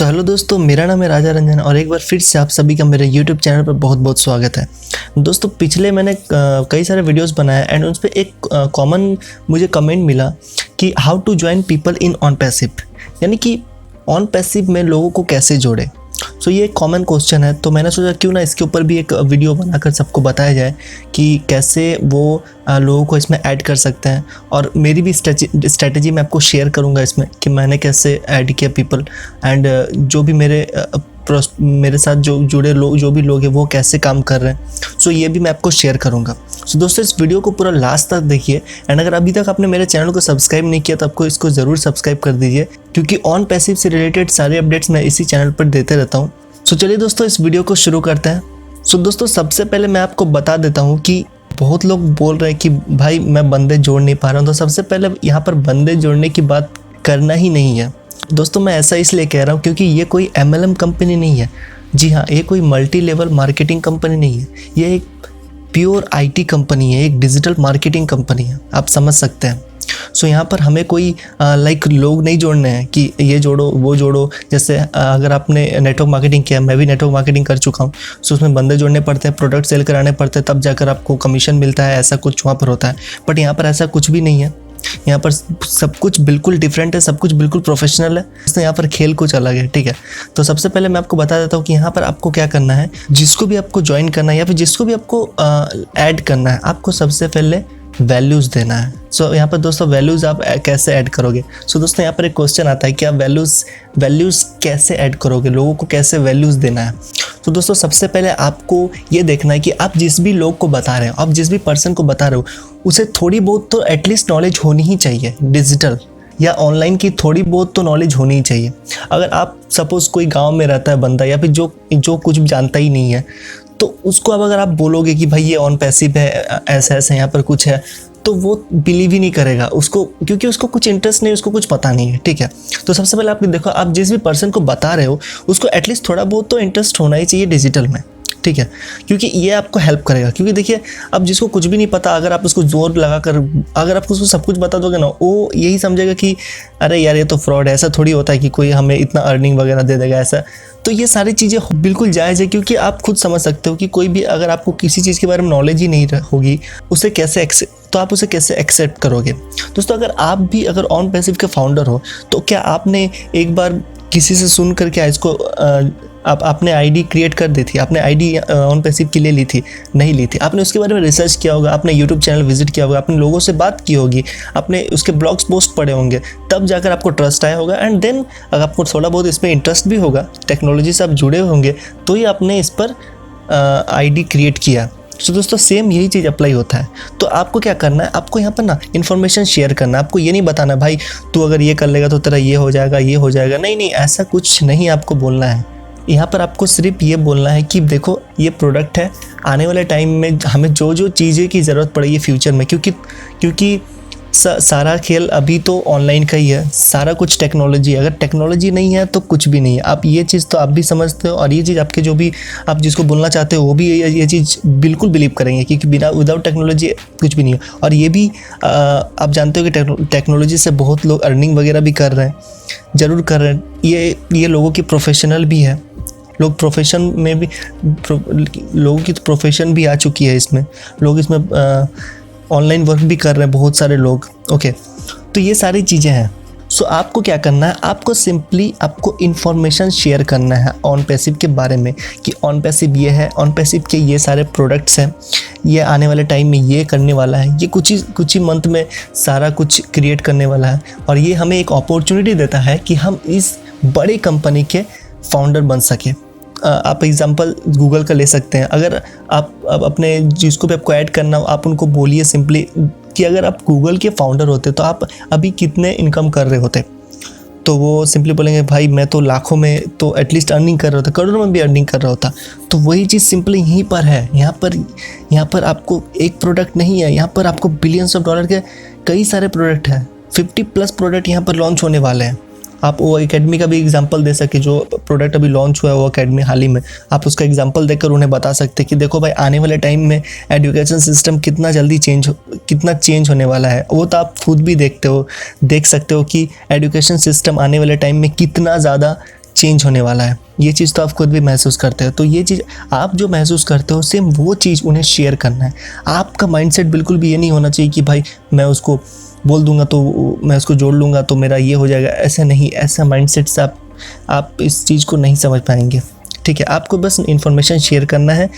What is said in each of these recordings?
तो हेलो दोस्तों, मेरा नाम है राजा रंजन और एक बार फिर से आप सभी का मेरे यूट्यूब चैनल पर बहुत बहुत स्वागत है। दोस्तों, पिछले मैंने कई सारे वीडियोस बनाए एंड उस पर एक कॉमन मुझे कमेंट मिला कि how to join people in on passive, यानी कि ऑन पैसिव में लोगों को कैसे जोड़े। सो ये एक कॉमन क्वेश्चन है, तो मैंने सोचा क्यों ना इसके ऊपर भी एक वीडियो बनाकर सबको बताया जाए कि कैसे वो लोगों को इसमें ऐड कर सकते हैं। और मेरी भी स्ट्रेटजी मैं आपको शेयर करूंगा इसमें कि मैंने कैसे ऐड किया पीपल एंड जो भी मेरे साथ जो जुड़े लोग जो भी लोग हैं वो कैसे काम कर रहे हैं। सो ये भी मैं आपको शेयर करूंगा। सो दोस्तों, इस वीडियो को पूरा लास्ट तक देखिए एंड अगर अभी तक आपने मेरे चैनल को सब्सक्राइब नहीं किया तो आपको इसको ज़रूर सब्सक्राइब कर दीजिए, क्योंकि ऑन पैसिव से रिलेटेड सारे अपडेट्स मैं इसी चैनल पर देते रहता हूँ। सो चलिए दोस्तों, इस वीडियो को शुरू करते हैं। सो दोस्तों, सबसे पहले मैं आपको बता देता हूँ कि बहुत लोग बोल रहे हैं कि भाई मैं बंदे जोड़ नहीं पा रहा हूँ। तो सबसे पहले यहाँ पर बंदे जोड़ने की बात करना ही नहीं है दोस्तों। मैं ऐसा इसलिए कह रहा हूँ क्योंकि ये कोई MLM कंपनी नहीं है। जी हाँ, ये कोई मल्टी लेवल मार्केटिंग कंपनी नहीं है। ये एक प्योर IT कंपनी है, एक डिजिटल मार्केटिंग कंपनी है, आप समझ सकते हैं। सो यहाँ पर हमें कोई लोग नहीं जोड़ने हैं कि ये जोड़ो वो जोड़ो। जैसे अगर आपने नेटवर्क मार्केटिंग किया, मैं भी नेटवर्क मार्केटिंग कर चुका हूँ, सो उसमें बंदे जोड़ने पड़ते हैं, प्रोडक्ट सेल कराने पड़ते हैं, तब जाकर आपको कमीशन मिलता है, ऐसा कुछ वहाँ पर होता है। बट यहाँ पर ऐसा कुछ भी नहीं है। यहाँ पर सब कुछ बिल्कुल डिफरेंट है, सब कुछ बिल्कुल प्रोफेशनल है। तो यहाँ पर खेल कुछ अलग है, ठीक है। तो सबसे पहले मैं आपको बता देता हूँ कि यहाँ पर आपको क्या करना है। जिसको भी आपको ज्वाइन करना है या फिर जिसको भी आपको ऐड करना है, आपको सबसे पहले वैल्यूज़ देना है। सो यहाँ पर दोस्तों वैल्यूज़ आप कैसे ऐड करोगे। सो दोस्तों, यहाँ पर एक क्वेश्चन आता है कि आप वैल्यूज़ कैसे ऐड करोगे, लोगों को कैसे वैल्यूज़ देना है। तो दोस्तों, सबसे पहले आपको ये देखना है कि आप जिस भी लोग को बता रहे हो, आप जिस भी पर्सन को बता रहे हो, उसे थोड़ी बहुत तो एटलीस्ट नॉलेज होनी ही चाहिए। डिजिटल या ऑनलाइन की थोड़ी बहुत तो नॉलेज होनी ही चाहिए। अगर आप सपोज़ कोई गांव में रहता है बंदा या फिर जो कुछ भी जानता ही नहीं है, तो उसको अब अगर आप बोलोगे कि भाई ये ऑन पैसिव है, ऐसा ऐसा यहाँ पर कुछ है, तो वो बिलीव ही नहीं करेगा उसको, क्योंकि उसको कुछ इंटरेस्ट नहीं, उसको कुछ पता नहीं है, ठीक है। तो सबसे पहले आप देखो, आप जिस भी पर्सन को बता रहे हो उसको एटलीस्ट थोड़ा बहुत तो इंटरेस्ट होना ही चाहिए डिजिटल में, ठीक है, क्योंकि ये आपको हेल्प करेगा। क्योंकि देखिए, अब जिसको कुछ भी नहीं पता, अगर आप उसको जोर लगाकर अगर आप उसको सब कुछ बता दोगे ना, वो यही समझेगा कि अरे यार ये तो फ्रॉड है, ऐसा थोड़ी होता है कि कोई हमें इतना अर्निंग वगैरह दे देगा ऐसा। तो ये सारी चीज़ें बिल्कुल जायज़ है, क्योंकि आप खुद समझ सकते हो कि कोई भी अगर आपको किसी चीज़ के बारे में नॉलेज ही नहीं होगी, उसे कैसे एक्सेप्ट करोगे। दोस्तों, अगर ऑन पैसिव के फाउंडर हो, तो क्या आपने एक बार किसी से सुन कर क्या इसको आपने आईडी क्रिएट कर दी थी, आपने आईडी ऑन पैसिव की ले ली थी? नहीं ली थी। आपने उसके बारे में रिसर्च किया होगा, आपने यूट्यूब चैनल विजिट किया होगा, आपने लोगों से बात की होगी, आपने उसके ब्लॉग्स पोस्ट पढ़े होंगे, तब जाकर आपको ट्रस्ट आया होगा। एंड देन अगर आपको थोड़ा बहुत इसमें इंटरेस्ट भी होगा, टेक्नोलॉजी से आप जुड़े होंगे, तो ही आपने इस पर आईडी क्रिएट किया। तो दोस्तों, सेम यही चीज़ अप्लाई होता है। तो आपको क्या करना है, आपको यहाँ पर ना इन्फॉर्मेशन शेयर करना है। आपको ये नहीं बताना भाई तू अगर ये कर लेगा तो तेरा ये हो जाएगा। नहीं, ऐसा कुछ नहीं आपको बोलना है। यहाँ पर आपको सिर्फ ये बोलना है कि देखो, ये प्रोडक्ट है, आने वाले टाइम में हमें जो चीज़ें की ज़रूरत पड़ेगी फ्यूचर में, क्योंकि सारा खेल अभी तो ऑनलाइन का ही है, सारा कुछ टेक्नोलॉजी है। अगर टेक्नोलॉजी नहीं है तो कुछ भी नहीं है। आप ये चीज़ तो आप भी समझते हो, और ये चीज़ आपके जो भी आप जिसको बोलना चाहते हो वो भी ये चीज़ बिल्कुल बिलीव करेंगे, क्योंकि विदाउट टेक्नोलॉजी कुछ भी नहीं है। और ये भी आप जानते हो कि टेक्नोलॉजी से बहुत लोग अर्निंग वगैरह भी कर रहे हैं, ज़रूर कर रहे हैं। ये लोगों की प्रोफेशनल भी है। लोग प्रोफेशन में भी लोगों की प्रोफेशन भी आ चुकी है इसमें। लोग इसमें ऑनलाइन वर्क भी कर रहे हैं, बहुत सारे लोग। ओके, तो ये सारी चीज़ें हैं। सो आपको क्या करना है, आपको इन्फॉर्मेशन शेयर करना है ऑन पैसिव के बारे में, कि ऑन पैसिव ये है, ऑन पैसिव के ये सारे प्रोडक्ट्स हैं, ये आने वाले टाइम में ये करने वाला है, ये कुछ ही मंथ में सारा कुछ क्रिएट करने वाला है। और ये हमें एक अपॉर्चुनिटी देता है कि हम इस बड़ी कंपनी के फाउंडर बन सके। आप एग्जांपल गूगल का ले सकते हैं। अगर आप अपने जिसको भी आपको ऐड करना हो, आप उनको बोलिए सिंपली कि अगर आप गूगल के फाउंडर होते तो आप अभी कितने इनकम कर रहे होते, तो वो सिंपली बोलेंगे भाई मैं तो लाखों में तो एटलीस्ट अर्निंग कर रहा होता, करोड़ों में भी अर्निंग कर रहा होता। तो वही चीज़ सिंपली यहीं पर है। यहाँ पर आपको एक प्रोडक्ट नहीं है, यहाँ पर आपको बिलियंस ऑफ डॉलर के कई सारे प्रोडक्ट हैं। 50+ प्रोडक्ट यहाँ पर लॉन्च होने वाले हैं। आप वो एकेडमी का भी एग्जांपल दे सके, जो प्रोडक्ट अभी लॉन्च हुआ है वो एकेडमी हाल ही में, आप उसका एग्जांपल देकर उन्हें बता सकते कि देखो भाई आने वाले टाइम में एजुकेशन सिस्टम कितना जल्दी चेंज होने वाला है। वो तो आप खुद भी देख सकते हो कि एजुकेशन सिस्टम आने वाले टाइम में कितना ज़्यादा चेंज होने वाला है। ये चीज़ तो आप खुद भी महसूस करते हो। तो ये चीज़ आप जो महसूस करते हो सेम वो चीज़ उन्हें शेयर करना है। आपका माइंडसेट बिल्कुल भी ये नहीं होना चाहिए कि भाई मैं उसको बोल दूंगा तो मैं उसको जोड़ लूँगा तो मेरा ये हो जाएगा। ऐसा नहीं, ऐसा माइंडसेट से आप इस चीज़ को नहीं समझ पाएंगे। ठीक है, आपको बस इन्फॉर्मेशन शेयर करना है।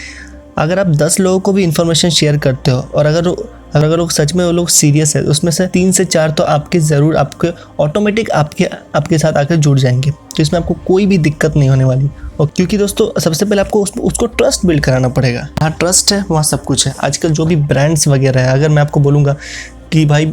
अगर आप 10 लोगों को भी इन्फॉर्मेशन शेयर करते हो और अगर वो सच में वो लोग सीरियस है, उसमें से 3 से 4 तो आपके ऑटोमेटिक आपके साथ आकर जुड़ जाएंगे। तो इसमें आपको कोई भी दिक्कत नहीं होने वाली। और क्योंकि दोस्तों सबसे पहले आपको उसको ट्रस्ट बिल्ड कराना पड़ेगा। हाँ, ट्रस्ट है वहाँ सब कुछ है। आजकल जो भी ब्रांड्स वगैरह है, अगर मैं आपको बोलूँगा कि भाई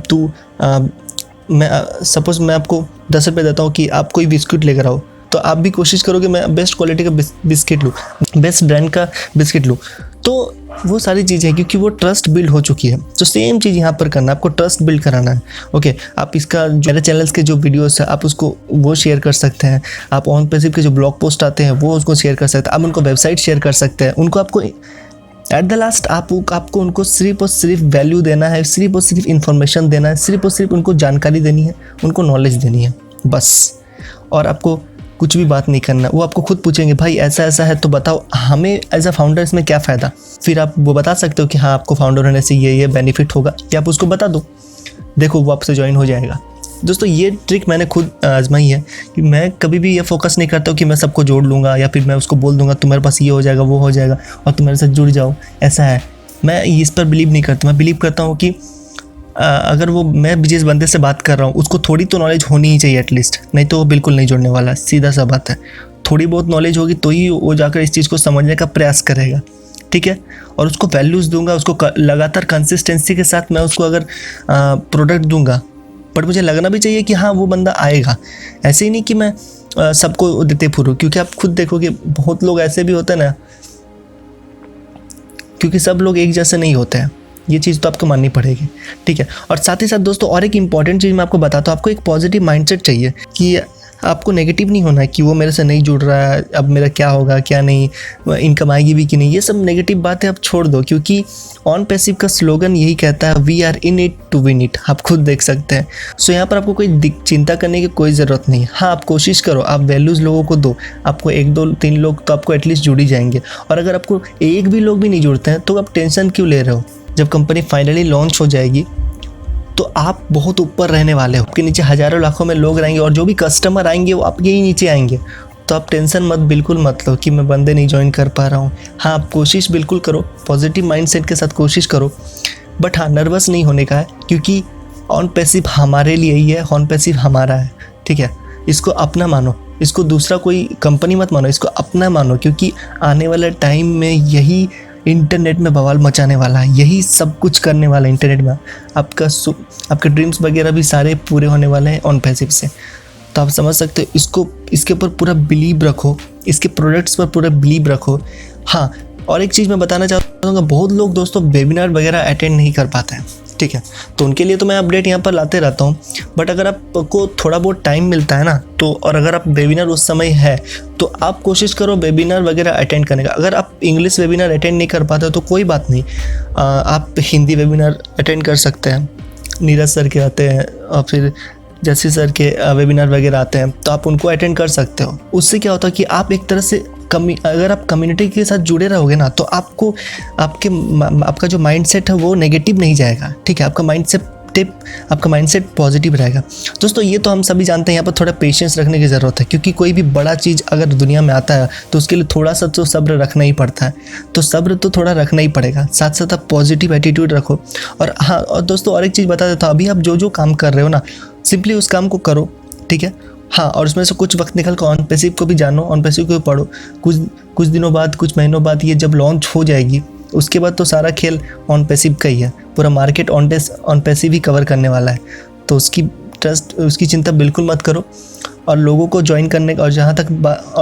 सपोज मैं आपको 10 रुपये देता हूँ कि आप कोई बिस्किट लेकर आओ, तो आप भी कोशिश करोगे मैं बेस्ट क्वालिटी का बिस्किट लूँ, बेस्ट ब्रांड का बिस्किट लूँ। तो वो सारी चीज़ें क्योंकि वो ट्रस्ट बिल्ड हो चुकी है। तो सेम चीज़ यहाँ पर करना है, आपको ट्रस्ट बिल्ड कराना है। ओके, आप इसका मेरे चैनल्स के जो वीडियोस है आप उसको वो शेयर कर सकते हैं। आप ऑन पैसिव के जो ब्लॉग पोस्ट आते हैं वो उसको शेयर कर सकते हैं। आप उनको वेबसाइट शेयर कर सकते हैं। उनको आपको एट द लास्ट आपको उनको सिर्फ और सिर्फ वैल्यू देना है, सिर्फ और सिर्फ इन्फॉर्मेशन देना है, सिर्फ और सिर्फ उनको जानकारी देनी है, उनको नॉलेज देनी है बस। और आपको कुछ भी बात नहीं करना। वो आपको खुद पूछेंगे भाई ऐसा ऐसा है तो बताओ हमें एज अ फाउंडर इसमें क्या फ़ायदा। फिर आप वो बता सकते हो कि हाँ आपको फाउंडर होने से ये बेनिफिट होगा, या आप उसको बता दो, देखो वो आपसे ज्वाइन हो जाएगा। दोस्तों ये ट्रिक मैंने खुद आजमाई है कि मैं कभी भी ये फोकस नहीं करता हूँ कि मैं सबको जोड़ लूँगा या फिर मैं उसको बोल दूँगा तुम्हारे पास ये हो जाएगा वो हो जाएगा और तुम मेरे साथ जुड़ जाओ, ऐसा है। मैं इस पर बिलीव नहीं करता। मैं बिलीव करता हूँ कि अगर मैं जिस बंदे से बात कर रहा हूँ उसको थोड़ी तो नॉलेज होनी ही चाहिए एटलीस्ट, नहीं तो वो बिल्कुल नहीं जुड़ने वाला। सीधा सा बात है, थोड़ी बहुत नॉलेज होगी तो ही वो जाकर इस चीज़ को समझने का प्रयास करेगा। ठीक है, और उसको वैल्यूज़ दूंगा, उसको लगातार कंसिस्टेंसी के साथ मैं उसको अगर प्रोडक्ट दूंगा, बट मुझे लगना भी चाहिए कि हाँ वो बंदा आएगा। ऐसे ही नहीं कि मैं सबको देते फिरूँ, क्योंकि आप खुद देखोगे बहुत लोग ऐसे भी होते हैं ना, क्योंकि सब लोग एक जैसे नहीं होते हैं। ये चीज़ तो आपको माननी पड़ेगी। ठीक है, और साथ ही साथ दोस्तों और एक इंपॉर्टेंट चीज़ मैं आपको बताता हूँ। आपको एक पॉजिटिव माइंडसेट चाहिए कि आपको नेगेटिव नहीं होना है कि वो मेरे से नहीं जुड़ रहा है, अब मेरा क्या होगा क्या नहीं, इनकम आएगी भी कि नहीं। ये सब नेगेटिव बातें आप छोड़ दो, क्योंकि ऑन पैसिव का स्लोगन यही कहता है we are in it to win it. आप खुद देख सकते हैं। सो यहाँ पर आपको कोई चिंता करने की कोई ज़रूरत नहीं है। हाँ, आप कोशिश करो, आप वैल्यूज़ लोगों को दो। आपको 1 2 3 लोग तो आपको एटलीस्ट जुड़ ही जाएंगे। और अगर आपको एक भी लोग भी नहीं जुड़ते हैं तो आप टेंशन क्यों ले रहे हो। जब कंपनी फाइनली लॉन्च हो जाएगी तो आप बहुत ऊपर रहने वाले हो। आपके नीचे हज़ारों लाखों में लोग रहेंगे और जो भी कस्टमर आएंगे वो आपके ही नीचे आएंगे। तो आप टेंशन बिल्कुल मत लो कि मैं बंदे नहीं ज्वाइन कर पा रहा हूँ। हाँ, आप कोशिश बिल्कुल करो, पॉजिटिव माइंडसेट के साथ कोशिश करो, बट हाँ नर्वस नहीं होने का है, क्योंकि ऑन पैसिव हमारे लिए ही है, ऑन पैसिव हमारा है। ठीक है, इसको अपना मानो, इसको दूसरा कोई कंपनी मत मानो, इसको अपना मानो, क्योंकि आने वाले टाइम में यही इंटरनेट में बवाल मचाने वाला है, यही सब कुछ करने वाला है इंटरनेट में। आपके ड्रीम्स वगैरह भी सारे पूरे होने वाले हैं ऑन पैसिव से। तो आप समझ सकते हो, इसके ऊपर पूरा बिलीव रखो, इसके प्रोडक्ट्स पर पूरा बिलीव रखो। हाँ, और एक चीज़ मैं बताना चाहता हूँ, बहुत लोग दोस्तों वेबिनार वगैरह अटेंड नहीं कर पाते हैं। ठीक है, तो उनके लिए तो मैं अपडेट यहाँ पर लाते रहता हूँ। बट अगर आपको थोड़ा बहुत टाइम मिलता है ना, तो और अगर आप वेबिनार उस समय है तो आप कोशिश करो वेबिनार वगैरह अटेंड करने का। अगर आप इंग्लिश वेबिनार अटेंड नहीं कर पाते तो कोई बात नहीं, आप हिंदी वेबिनार अटेंड कर सकते हैं। नीरज सर के आते हैं और फिर जैसी सर के वेबिनार वगैरह आते हैं, तो आप उनको अटेंड कर सकते हो। उससे क्या होता है कि आप एक तरह से अगर आप कम्युनिटी के साथ जुड़े रहोगे ना, तो आपका जो माइंडसेट है वो नेगेटिव नहीं जाएगा। ठीक है, आपका माइंडसेट पॉजिटिव रहेगा। दोस्तों ये तो हम सभी जानते हैं, यहाँ पर थोड़ा पेशेंस रखने की ज़रूरत है, क्योंकि कोई भी बड़ा चीज़ अगर दुनिया में आता है तो उसके लिए थोड़ा सा तो सब्र रखना ही पड़ता है। तो सब्र तो थोड़ा रखना ही पड़ेगा, साथ साथ आप पॉजिटिव एटीट्यूड रखो। और हाँ, और दोस्तों और एक चीज़ बता देता हूँ, अभी आप जो काम कर रहे हो ना, सिंपली उस काम को करो। ठीक है, हाँ, और उसमें से कुछ वक्त निकल कर ऑन पैसिव को भी जानो, ऑन पैसिव को भी पढ़ो। कुछ दिनों बाद, कुछ महीनों बाद ये जब लॉन्च हो जाएगी, उसके बाद तो सारा खेल ऑन पैसिव का ही है। पूरा market on passive he cover करने वाला है। तो उसकी चिंता बिल्कुल मत करो। और लोगों को ज्वाइन करने का, और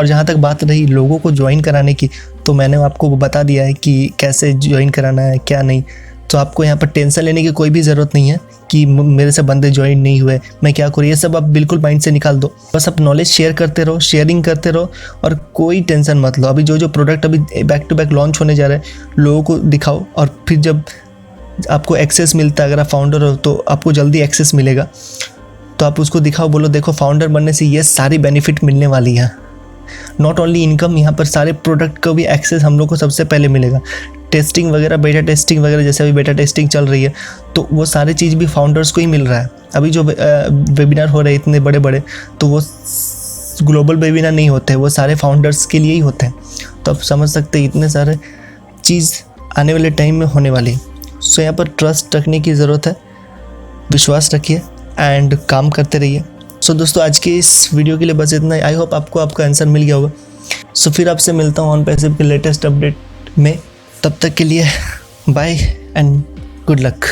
जहाँ तक बात रही लोगों को ज्वाइन कराने की, तो मैंने आपको बता दिया है कि कैसे ज्वाइन कराना है क्या नहीं। तो आपको यहाँ पर टेंशन लेने की कोई भी ज़रूरत नहीं है कि मेरे से बंदे ज्वाइन नहीं हुए, मैं क्या करूँ। ये सब आप बिल्कुल माइंड से निकाल दो। बस आप नॉलेज शेयर करते रहो, शेयरिंग करते रहो, और कोई टेंशन मत लो। अभी जो प्रोडक्ट अभी बैक टू बैक लॉन्च होने जा रहे हैं, लोगों को दिखाओ, और फिर जब आपको एक्सेस मिलता है, अगर आप फाउंडर हो तो आपको जल्दी एक्सेस मिलेगा, तो आप उसको दिखाओ, बोलो देखो फाउंडर बनने से ये सारी बेनिफिट मिलने वाली है। नॉट ओनली इनकम, यहाँ पर सारे प्रोडक्ट को भी एक्सेस हम लोग को सबसे पहले मिलेगा। टेस्टिंग वगैरह, बेटा टेस्टिंग वगैरह, जैसे अभी बेटा टेस्टिंग चल रही है तो वो सारी चीज़ भी फाउंडर्स को ही मिल रहा है। अभी जो वेबिनार हो रहे हैं इतने बड़े बड़े, तो वो ग्लोबल वेबिनार नहीं होते, वो सारे फाउंडर्स के लिए ही होते हैं। तो आप समझ सकते हैं इतने सारे चीज़ आने वाले टाइम में होने वाली है। सो यहाँ पर ट्रस्ट रखने की ज़रूरत है, विश्वास रखिए एंड काम करते रहिए। सो दोस्तों आज के इस वीडियो के लिए बस इतना ही। आई होप आपको आपका आंसर मिल गया होगा। सो फिर आपसे मिलता हूँ OnPassive के लेटेस्ट अपडेट में। तब तक के लिए बाय एंड गुड लक।